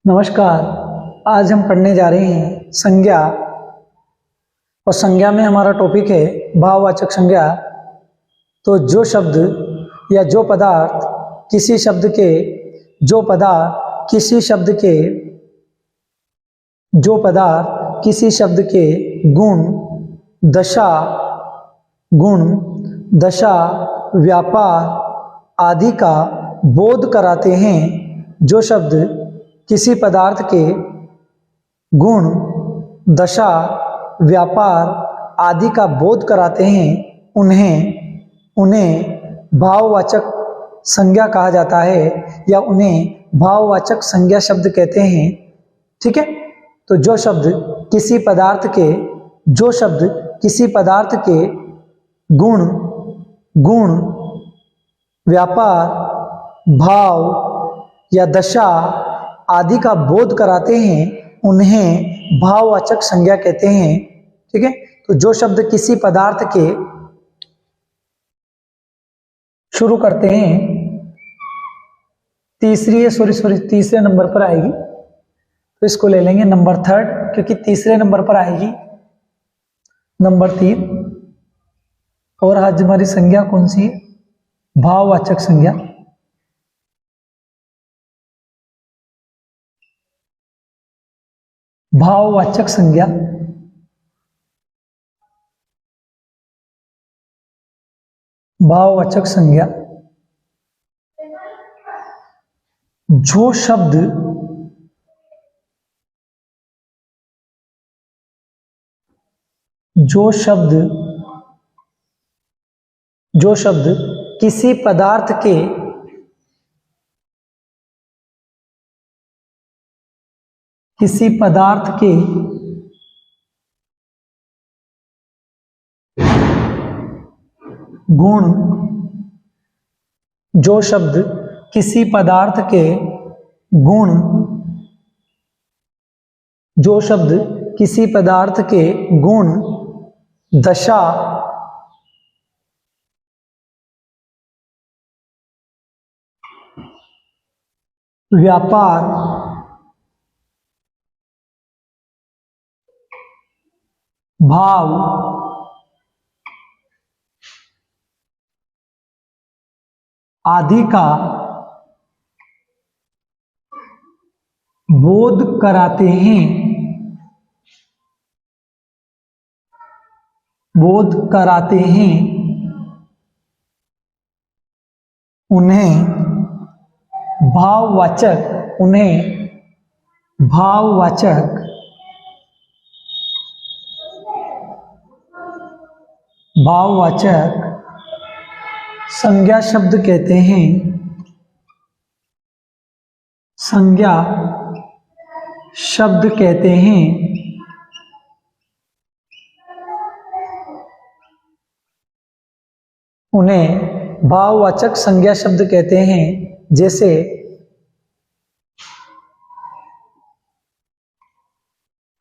नमस्कार। आज हम पढ़ने जा रहे हैं संज्ञा, और संज्ञा में हमारा टॉपिक है भाववाचक संज्ञा। तो जो शब्द या जो पदार्थ किसी शब्द के जो पदार्थ किसी शब्द के जो पदार्थ किसी शब्द के गुण, दशा, व्यापार आदि का बोध कराते हैं। जो शब्द किसी पदार्थ के गुण, दशा, व्यापार आदि का बोध कराते हैं उन्हें भाववाचक संज्ञा कहा जाता है, या उन्हें भाववाचक संज्ञा शब्द कहते हैं। ठीक है। तो जो शब्द किसी पदार्थ के गुण, व्यापार, भाव या दशा आदि का बोध कराते हैं उन्हें भाववाचक संज्ञा कहते हैं। ठीक है। तो जो शब्द किसी पदार्थ के शुरू करते हैं, तीसरे नंबर पर आएगी, तो इसको ले लेंगे नंबर 3, क्योंकि तीसरे नंबर पर आएगी नंबर 3। और आज हमारी संज्ञा कौन सी है? भाववाचक संज्ञा। भाववाचक संज्ञा भाववाचक संज्ञा जो शब्द किसी पदार्थ के गुण, जो शब्द किसी पदार्थ के गुण, दशा, व्यापार भाव आदि का बोध कराते हैं उन्हें भाववाचक संज्ञा शब्द कहते हैं। उन्हें भाववाचक संज्ञा शब्द कहते हैं। जैसे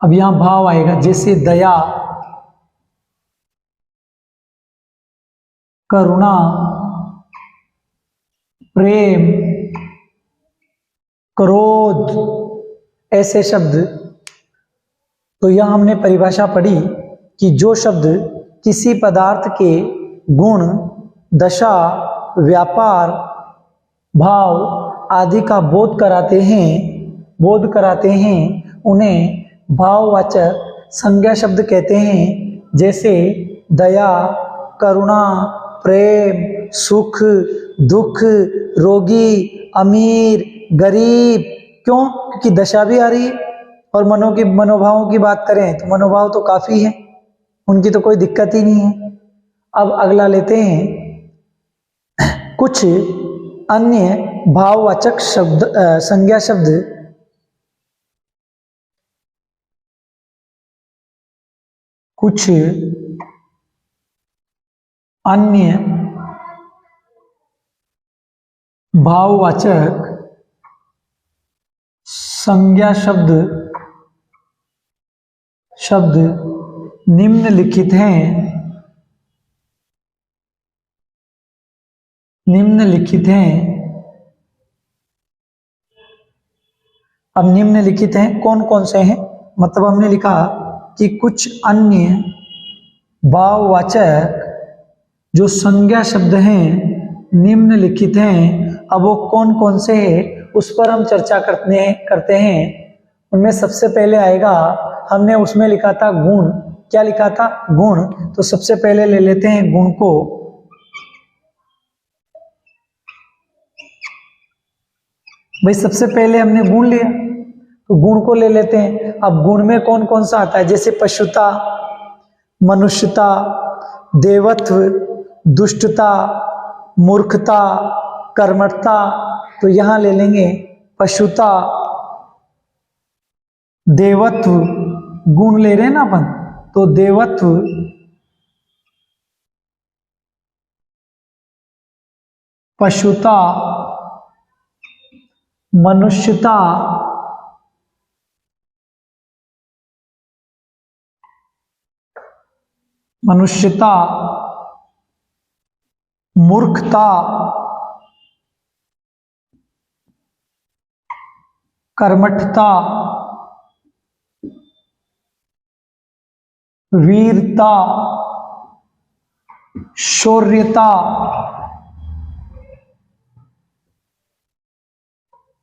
अब यहां भाव आएगा, जैसे दया, करुणा, प्रेम, क्रोध, ऐसे शब्द। तो यहां हमने परिभाषा पढ़ी कि जो शब्द किसी पदार्थ के गुण, दशा, व्यापार, भाव आदि का बोध कराते हैं उन्हें भाववाचक संज्ञा शब्द कहते हैं। जैसे दया, करुणा, प्रेम, सुख, दुख, रोगी, अमीर, गरीब। क्यों? क्योंकि दशा भी आ रही है। और मनोभावों की बात करें तो मनोभाव तो काफी है, उनकी तो कोई दिक्कत ही नहीं है। अब अगला लेते हैं कुछ अन्य भाववाचक संज्ञा शब्द। कुछ अन्य भाववाचक संज्ञा शब्द निम्नलिखित हैं। अब निम्नलिखित हैं, कौन कौन से हैं, मतलब हमने लिखा कि कुछ अन्य भाववाचक जो संज्ञा शब्द हैं निम्नलिखित हैं। अब वो कौन कौन से हैं उस पर हम चर्चा करते हैं। उनमें सबसे पहले आएगा, हमने उसमें लिखा था गुण, क्या लिखा था, गुण। तो सबसे पहले ले लेते हैं गुण को। भाई सबसे पहले हमने गुण लिया तो गुण को ले लेते हैं। अब गुण में कौन कौन सा आता है, जैसे पशुता, मनुष्यता, देवत्व, दुष्टता, मूर्खता, कर्मठता। तो यहां ले लेंगे पशुता, देवत्व, गुण ले रहे हैं ना अपन, तो देवत्व, पशुता, मनुष्यता, मूर्खता, कर्मठता, वीरता,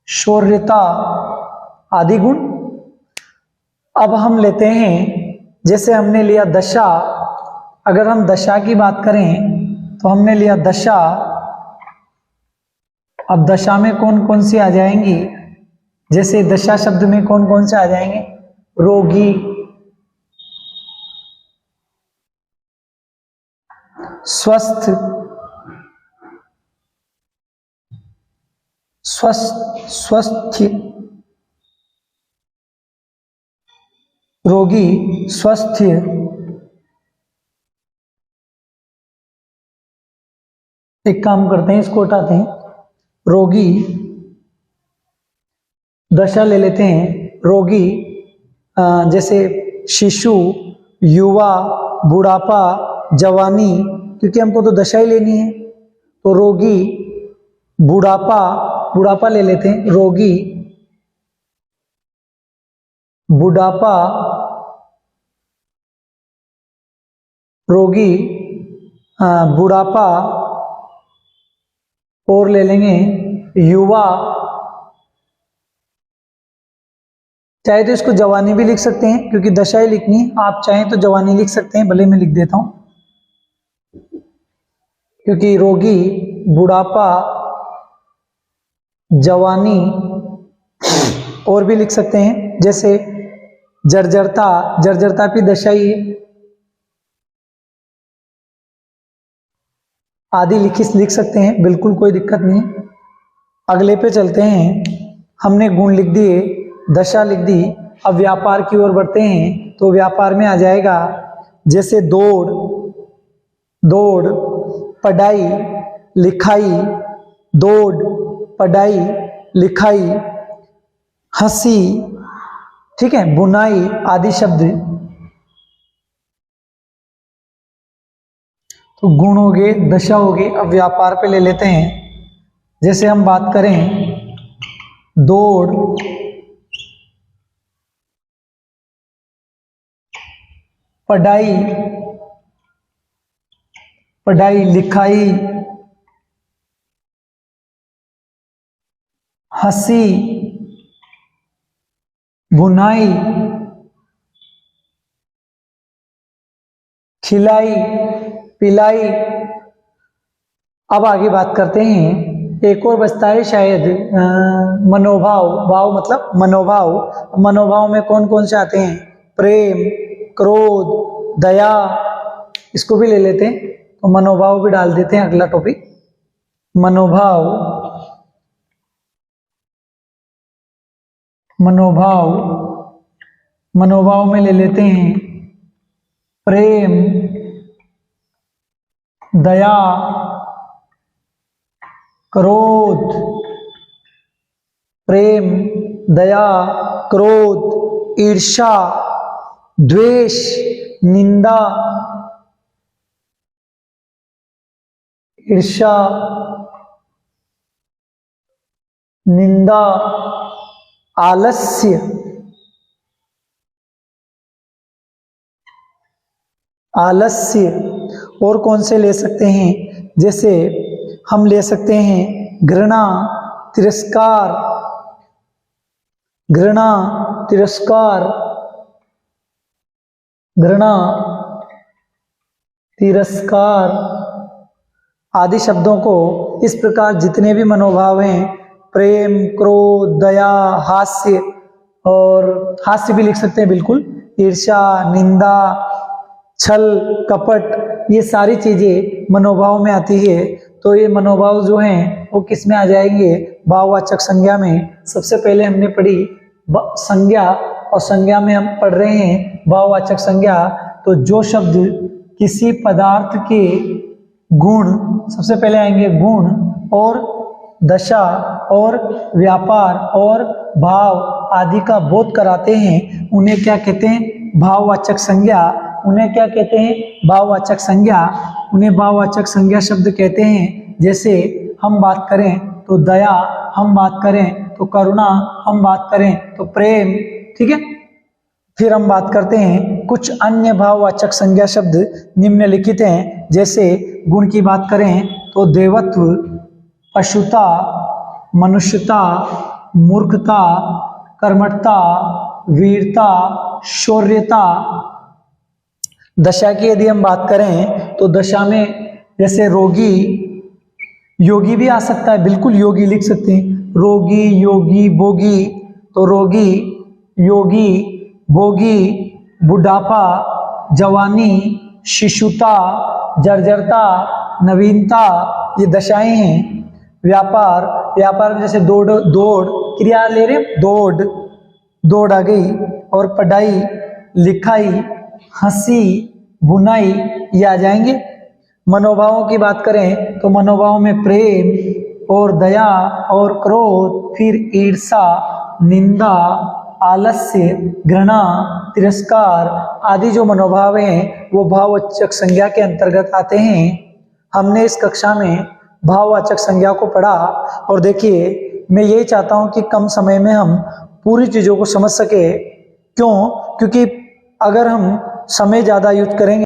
शौर्यता, आदि गुण। अब हम लेते हैं, जैसे हमने लिया दशा, अगर हम दशा की बात करें तो हमने लिया दशा। अब दशा में कौन कौन सी आ जाएंगी, जैसे दशा शब्द में कौन कौन से आ जाएंगे, रोगी, स्वस्थ, स्वस्थ, रोगी, स्वस्थ, एक काम करते हैं इसको हटाते हैं, रोगी, दशा ले लेते हैं रोगी, जैसे शिशु, युवा, बुढ़ापा, जवानी, क्योंकि हमको तो दशा ही लेनी है। तो रोगी, बुढ़ापा ले लेते हैं, रोगी, बुढ़ापा, रोगी, बुढ़ापा, और ले लेंगे युवा, चाहे तो इसको जवानी भी लिख सकते हैं क्योंकि दशा ही लिखनी है, आप चाहें तो जवानी लिख सकते हैं, भले मैं लिख देता हूं, क्योंकि रोगी, बुढ़ापा, जवानी, और भी लिख सकते हैं, जैसे जर्जरता भी दशा ही है, आदि लिख सकते हैं, बिल्कुल कोई दिक्कत नहीं। अगले पे चलते हैं, हमने गुण लिख दिए, दशा लिख दी, अब व्यापार की ओर बढ़ते हैं। तो व्यापार में आ जाएगा, जैसे दौड़, पढ़ाई, लिखाई, दौड़, पढ़ाई, लिखाई, हंसी, ठीक है, बुनाई आदि शब्द। तो गुण हो गए, दशा हो गई। अब व्यापार पे ले लेते हैं, जैसे हम बात करें दौड़, पढ़ाई, लिखाई, हंसी, बुनाई, खिलाई, पिलाई। अब आगे बात करते हैं, एक और बचता है शायद मनोभाव, भाव मतलब मनोभाव में कौन कौन से आते हैं, प्रेम, क्रोध, दया, इसको भी ले लेते हैं। तो मनोभाव भी डाल देते हैं, अगला टॉपिक मनोभाव में ले लेते हैं प्रेम, दया, क्रोध, ईर्ष्या, द्वेष, निंदा, ईर्ष्या, आलस्य, आलस्य। और कौन से ले सकते हैं, जैसे हम ले सकते हैं घृणा, तिरस्कार, घृणा, तिरस्कार, घृणा, तिरस्कार आदि शब्दों को इस प्रकार जितने भी मनोभाव हैं, प्रेम, क्रोध, दया, हास्य, और हास्य भी लिख सकते हैं बिल्कुल, ईर्ष्या, निंदा, छल, कपट, ये सारी चीजें मनोभाव में आती है। तो ये मनोभाव जो हैं वो किस में आ जाएंगे, भाववाचक संज्ञा में। सबसे पहले हमने पढ़ी संज्ञा, और संज्ञा में हम पढ़ रहे हैं भाववाचक संज्ञा। तो जो शब्द किसी पदार्थ के गुण, सबसे पहले आएंगे गुण और दशा और व्यापार और भाव आदि का बोध कराते हैं, उन्हें क्या कहते हैं, भाववाचक संज्ञा। उन्हें क्या कहते हैं, भाववाचक संज्ञा। उन्हें भाववाचक संज्ञा शब्द कहते हैं। जैसे हम बात करें तो दया, हम बात करें तो करुणा, हम बात करें तो प्रेम, ठीक है। फिर हम बात करते हैं कुछ अन्य भाववाचक संज्ञा शब्द निम्नलिखित हैं। जैसे गुण की बात करें तो देवत्व, पशुता, मनुष्यता, मूर्खता, कर्मठता, वीरता, शौर्यता। दशा की यदि हम बात करें तो दशा में जैसे रोगी, योगी भी आ सकता है, बिल्कुल योगी लिख सकते हैं, रोगी, योगी, भोगी। तो रोगी, योगी, भोगी, बुढ़ापा, जवानी, शिशुता, जर्जरता, नवीनता, ये दशाएं हैं। व्यापार, व्यापार में जैसे दौड़, दौड़ क्रिया ले रहे, दौड़, दौड़ आ गई। और पढ़ाई, लिखाई, हंसी, बुनाई, ये आ जाएंगे। मनोभावों की बात करें तो मनोभावों में प्रेम और दया और क्रोध, फिर ईर्ष्या, निंदा, आलस्य, घृणा, तिरस्कार आदि जो मनोभाव हैं वो भाववाचक संज्ञा के अंतर्गत आते हैं। हमने इस कक्षा में भाववाचक संज्ञा को पढ़ा, और देखिए मैं यही चाहता हूं कि कम समय में हम पूरी चीज़ों को समझ सके। क्यों? क्योंकि अगर हम समय ज़्यादा यूज करेंगे